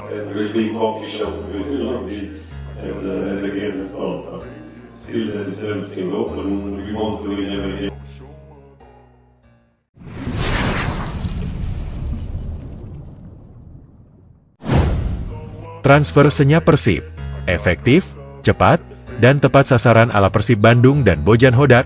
And there's been coffee shop and again still there's everything open. We want to win. Transfer senyap Persib, efektif, cepat, dan tepat sasaran ala Persib Bandung dan Bojan Hodak.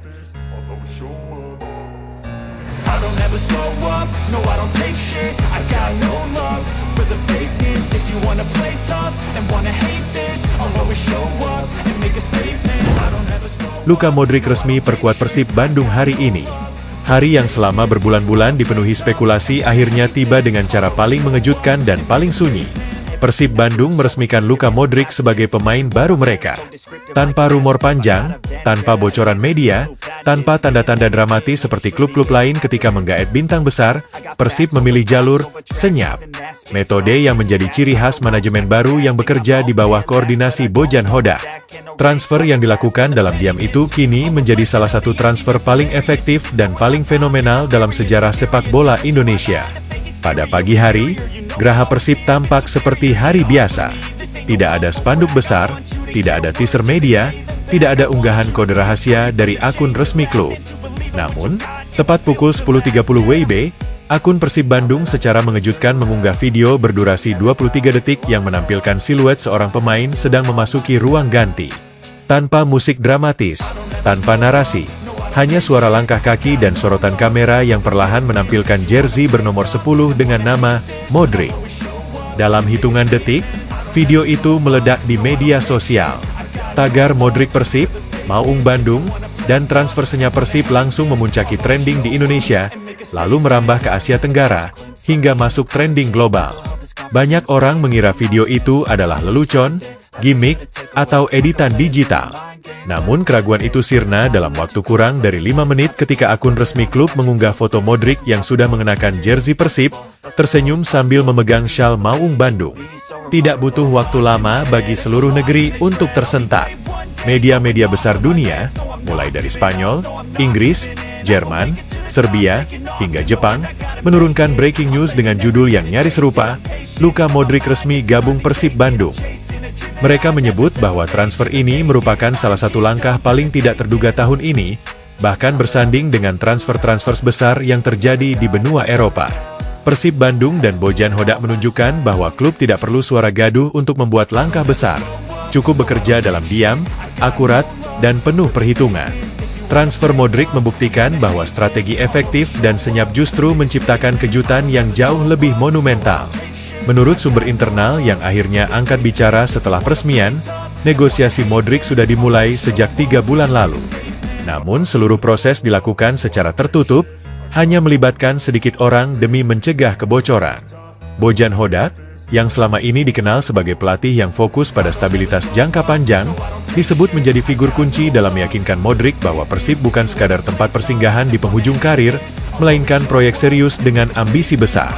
Luka Modric resmi perkuat Persib Bandung hari ini. Hari yang selama berbulan-bulan dipenuhi spekulasi akhirnya tiba dengan cara paling mengejutkan dan paling sunyi. Persib Bandung meresmikan Luka Modric sebagai pemain baru mereka. Tanpa rumor panjang, tanpa bocoran media, tanpa tanda-tanda dramatis seperti klub-klub lain ketika menggaet bintang besar, Persib memilih jalur senyap. Metode yang menjadi ciri khas manajemen baru yang bekerja di bawah koordinasi Bojan Hodak. Transfer yang dilakukan dalam diam itu kini menjadi salah satu transfer paling efektif dan paling fenomenal dalam sejarah sepak bola Indonesia. Pada pagi hari, geraha Persib tampak seperti hari biasa. Tidak ada spanduk besar, tidak ada teaser media, tidak ada unggahan kode rahasia dari akun resmi klub. Namun, tepat pukul 10.30 WIB, akun Persib Bandung secara mengejutkan mengunggah video berdurasi 23 detik yang menampilkan siluet seorang pemain sedang memasuki ruang ganti. Tanpa musik dramatis, tanpa narasi, hanya suara langkah kaki dan sorotan kamera yang perlahan menampilkan jersey bernomor 10 dengan nama Modric. Dalam hitungan detik, video itu meledak di media sosial. Tagar Modric Persib, Maung Bandung, dan transfer senyap Persib langsung memuncaki trending di Indonesia, lalu merambah ke Asia Tenggara, hingga masuk trending global. Banyak orang mengira video itu adalah lelucon, gimmick, atau editan digital. Namun keraguan itu sirna dalam waktu kurang dari 5 menit ketika akun resmi klub mengunggah foto Modric yang sudah mengenakan jersey Persib, tersenyum sambil memegang syal Maung Bandung. Tidak butuh waktu lama bagi seluruh negeri untuk tersentak. Media-media besar dunia, mulai dari Spanyol, Inggris, Jerman, Serbia, hingga Jepang, menurunkan breaking news dengan judul yang nyaris serupa, Luka Modric resmi gabung Persib Bandung. Mereka menyebut bahwa transfer ini merupakan salah satu langkah paling tidak terduga tahun ini, bahkan bersanding dengan transfer-transfer besar yang terjadi di benua Eropa. Persib Bandung dan Bojan Hodak menunjukkan bahwa klub tidak perlu suara gaduh untuk membuat langkah besar. Cukup bekerja dalam diam, akurat, dan penuh perhitungan. Transfer Modric membuktikan bahwa strategi efektif dan senyap justru menciptakan kejutan yang jauh lebih monumental. Menurut sumber internal yang akhirnya angkat bicara setelah peresmian, negosiasi Modric sudah dimulai sejak 3 bulan lalu. Namun seluruh proses dilakukan secara tertutup, hanya melibatkan sedikit orang demi mencegah kebocoran. Bojan Hodak, yang selama ini dikenal sebagai pelatih yang fokus pada stabilitas jangka panjang, disebut menjadi figur kunci dalam meyakinkan Modric bahwa Persib bukan sekadar tempat persinggahan di penghujung karir, melainkan proyek serius dengan ambisi besar.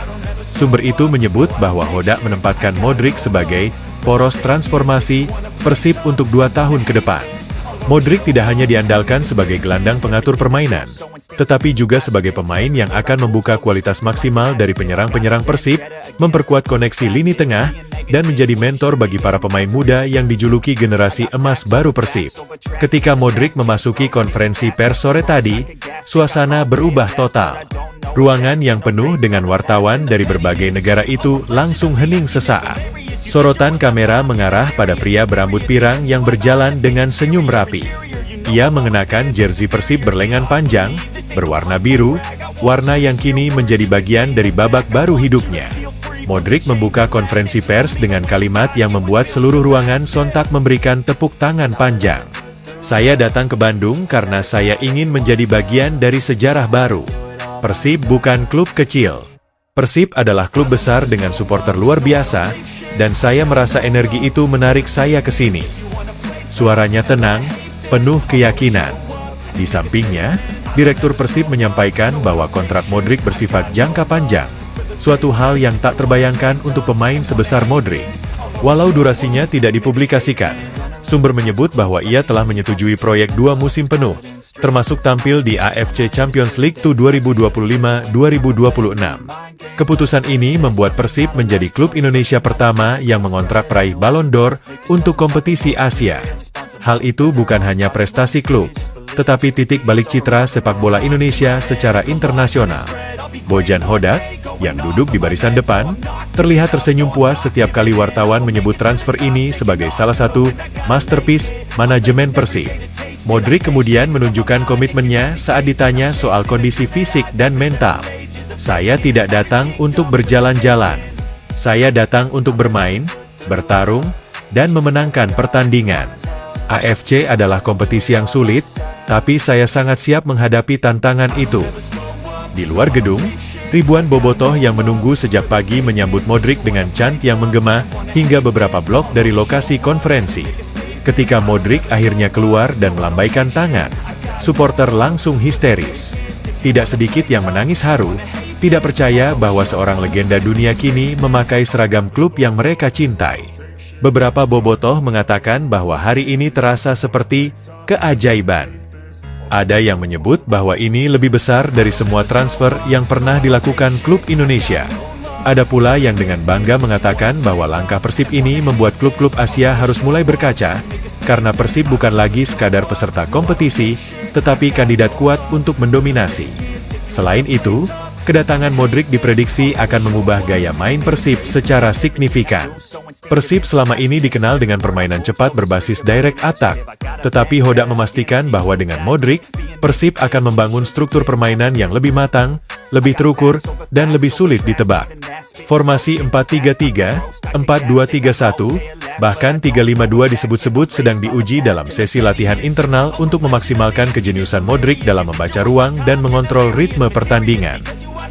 Sumber itu menyebut bahwa Hodak menempatkan Modric sebagai poros transformasi Persib untuk 2 tahun ke depan. Modric tidak hanya diandalkan sebagai gelandang pengatur permainan, tetapi juga sebagai pemain yang akan membuka kualitas maksimal dari penyerang-penyerang Persib, memperkuat koneksi lini tengah, dan menjadi mentor bagi para pemain muda yang dijuluki generasi emas baru Persib. Ketika Modric memasuki konferensi pers sore tadi, suasana berubah total. Ruangan yang penuh dengan wartawan dari berbagai negara itu langsung hening sesaat. Sorotan kamera mengarah pada pria berambut pirang yang berjalan dengan senyum rapi. Ia mengenakan jersey Persib berlengan panjang, berwarna biru, warna yang kini menjadi bagian dari babak baru hidupnya. Modric membuka konferensi pers dengan kalimat yang membuat seluruh ruangan sontak memberikan tepuk tangan panjang. Saya datang ke Bandung karena saya ingin menjadi bagian dari sejarah baru. Persib bukan klub kecil. Persib adalah klub besar dengan supporter luar biasa, dan saya merasa energi itu menarik saya ke sini. Suaranya tenang, penuh keyakinan. Di sampingnya, Direktur Persib menyampaikan bahwa kontrak Modric bersifat jangka panjang, suatu hal yang tak terbayangkan untuk pemain sebesar Modric. Walau durasinya tidak dipublikasikan, Sumber menyebut bahwa ia telah menyetujui proyek 2 musim penuh, termasuk tampil di AFC Champions League 2025-2026. Keputusan ini membuat Persib menjadi klub Indonesia pertama yang mengontrak peraih Ballon d'Or untuk kompetisi Asia. Hal itu bukan hanya prestasi klub, tetapi titik balik citra sepak bola Indonesia secara internasional. Bojan Hodak, yang duduk di barisan depan, terlihat tersenyum puas setiap kali wartawan menyebut transfer ini sebagai salah satu masterpiece manajemen Persib. Modric kemudian menunjukkan komitmennya saat ditanya soal kondisi fisik dan mental. "Saya tidak datang untuk berjalan-jalan. Saya datang untuk bermain, bertarung, dan memenangkan pertandingan. AFC adalah kompetisi yang sulit, tapi saya sangat siap menghadapi tantangan itu." Di luar gedung, ribuan bobotoh yang menunggu sejak pagi menyambut Modric dengan chant yang menggema hingga beberapa blok dari lokasi konferensi. Ketika Modric akhirnya keluar dan melambaikan tangan, supporter langsung histeris. Tidak sedikit yang menangis haru, tidak percaya bahwa seorang legenda dunia kini memakai seragam klub yang mereka cintai. Beberapa bobotoh mengatakan bahwa hari ini terasa seperti keajaiban. Ada yang menyebut bahwa ini lebih besar dari semua transfer yang pernah dilakukan klub Indonesia. Ada pula yang dengan bangga mengatakan bahwa langkah Persib ini membuat klub-klub Asia harus mulai berkaca, karena Persib bukan lagi sekadar peserta kompetisi, tetapi kandidat kuat untuk mendominasi. Selain itu, kedatangan Modric diprediksi akan mengubah gaya main Persib secara signifikan. Persib selama ini dikenal dengan permainan cepat berbasis direct attack, tetapi Hodak memastikan bahwa dengan Modric, Persib akan membangun struktur permainan yang lebih matang, lebih terukur, dan lebih sulit ditebak. Formasi 4-3-3, 4-2-3-1, bahkan 3-5-2 disebut-sebut sedang diuji dalam sesi latihan internal untuk memaksimalkan kejeniusan Modric dalam membaca ruang dan mengontrol ritme pertandingan.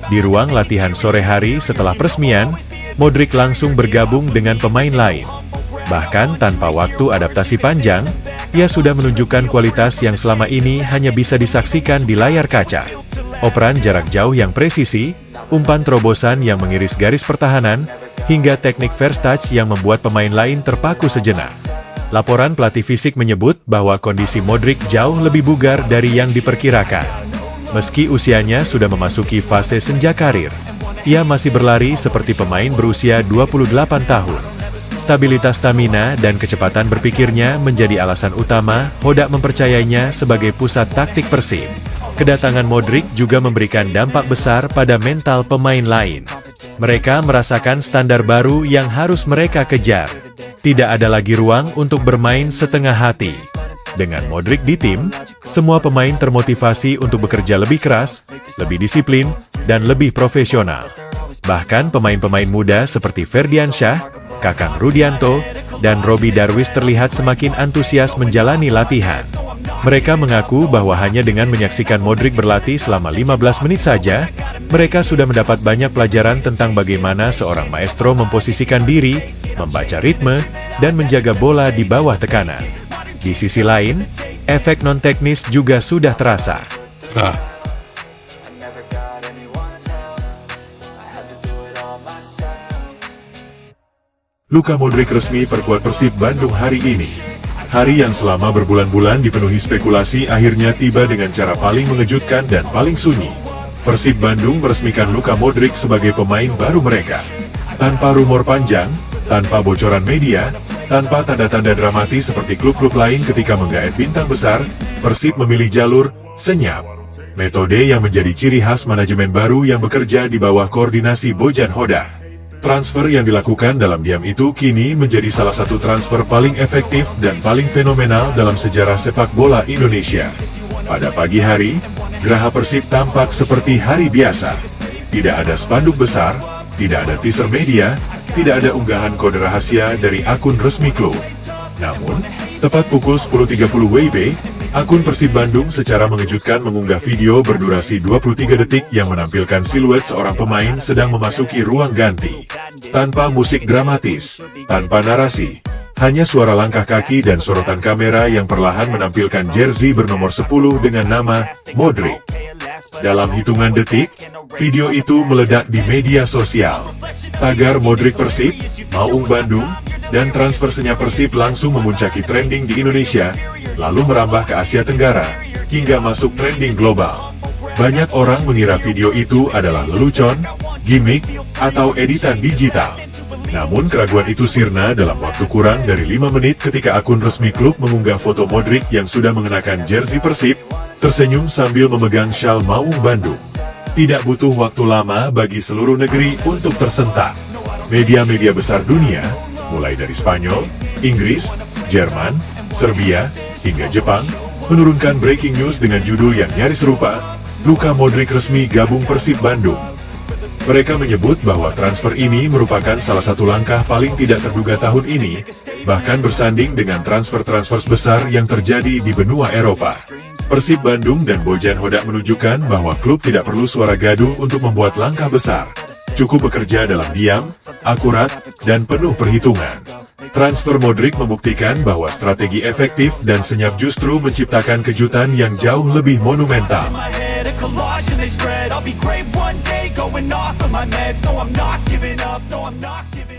Di ruang latihan sore hari setelah peresmian, Modric langsung bergabung dengan pemain lain. Bahkan tanpa waktu adaptasi panjang, ia sudah menunjukkan kualitas yang selama ini hanya bisa disaksikan di layar kaca. Operan jarak jauh yang presisi, umpan terobosan yang mengiris garis pertahanan, hingga teknik first touch yang membuat pemain lain terpaku sejenak. Laporan pelatih fisik menyebut bahwa kondisi Modric jauh lebih bugar dari yang diperkirakan. Meski usianya sudah memasuki fase senja karir, ia masih berlari seperti pemain berusia 28 tahun. Stabilitas stamina dan kecepatan berpikirnya menjadi alasan utama Hodak mempercayainya sebagai pusat taktik Persib. Kedatangan Modric juga memberikan dampak besar pada mental pemain lain. Mereka merasakan standar baru yang harus mereka kejar. Tidak ada lagi ruang untuk bermain setengah hati. Dengan Modric di tim, semua pemain termotivasi untuk bekerja lebih keras, lebih disiplin, dan lebih profesional. Bahkan pemain-pemain muda seperti Ferdian Syah, Kakang Rudianto, dan Robby Darwis terlihat semakin antusias menjalani latihan. Mereka mengaku bahwa hanya dengan menyaksikan Modric berlatih selama 15 menit saja, mereka sudah mendapat banyak pelajaran tentang bagaimana seorang maestro memposisikan diri, membaca ritme, dan menjaga bola di bawah tekanan. Di sisi lain, efek non-teknis juga sudah terasa. Luka Modric resmi perkuat Persib Bandung hari ini. Hari yang selama berbulan-bulan dipenuhi spekulasi akhirnya tiba dengan cara paling mengejutkan dan paling sunyi. Persib Bandung meresmikan Luka Modric sebagai pemain baru mereka. Tanpa rumor panjang, tanpa bocoran media, tanpa tanda-tanda dramatis seperti klub-klub lain ketika menggaet bintang besar, Persib memilih jalur senyap. Metode yang menjadi ciri khas manajemen baru yang bekerja di bawah koordinasi Bojan Hodak. Transfer yang dilakukan dalam diam itu kini menjadi salah satu transfer paling efektif dan paling fenomenal dalam sejarah sepak bola Indonesia. Pada pagi hari, geraha Persib tampak seperti hari biasa. Tidak ada spanduk besar, tidak ada teaser media, tidak ada unggahan kode rahasia dari akun resmi klub. Namun, tepat pukul 10.30 WIB, akun Persib Bandung secara mengejutkan mengunggah video berdurasi 23 detik yang menampilkan siluet seorang pemain sedang memasuki ruang ganti. Tanpa musik dramatis, tanpa narasi, hanya suara langkah kaki dan sorotan kamera yang perlahan menampilkan jersey bernomor 10 dengan nama Modric. Dalam hitungan detik, video itu meledak di media sosial. Tagar Modric Persib, Maung Bandung, dan transfer senyap Persib langsung memuncaki trending di Indonesia, lalu merambah ke Asia Tenggara, hingga masuk trending global. Banyak orang mengira video itu adalah lelucon, gimmick, atau editan digital. Namun keraguan itu sirna dalam waktu kurang dari 5 menit ketika akun resmi klub mengunggah foto Modric yang sudah mengenakan jersey Persib, tersenyum sambil memegang syal Maung Bandung. Tidak butuh waktu lama bagi seluruh negeri untuk tersentak. Media-media besar dunia, mulai dari Spanyol, Inggris, Jerman, Serbia, hingga Jepang, menurunkan breaking news dengan judul yang nyaris serupa, Luka Modric resmi gabung Persib Bandung. Mereka menyebut bahwa transfer ini merupakan salah satu langkah paling tidak terduga tahun ini, bahkan bersanding dengan transfer-transfer besar yang terjadi di benua Eropa. Persib Bandung dan Bojan Hodak menunjukkan bahwa klub tidak perlu suara gaduh untuk membuat langkah besar. Cukup bekerja dalam diam, akurat, dan penuh perhitungan. Transfer Modric membuktikan bahwa strategi efektif dan senyap justru menciptakan kejutan yang jauh lebih monumental. Collage and they spread. I'll be great one day, going off of my meds. No, I'm not giving up. No, I'm not giving up.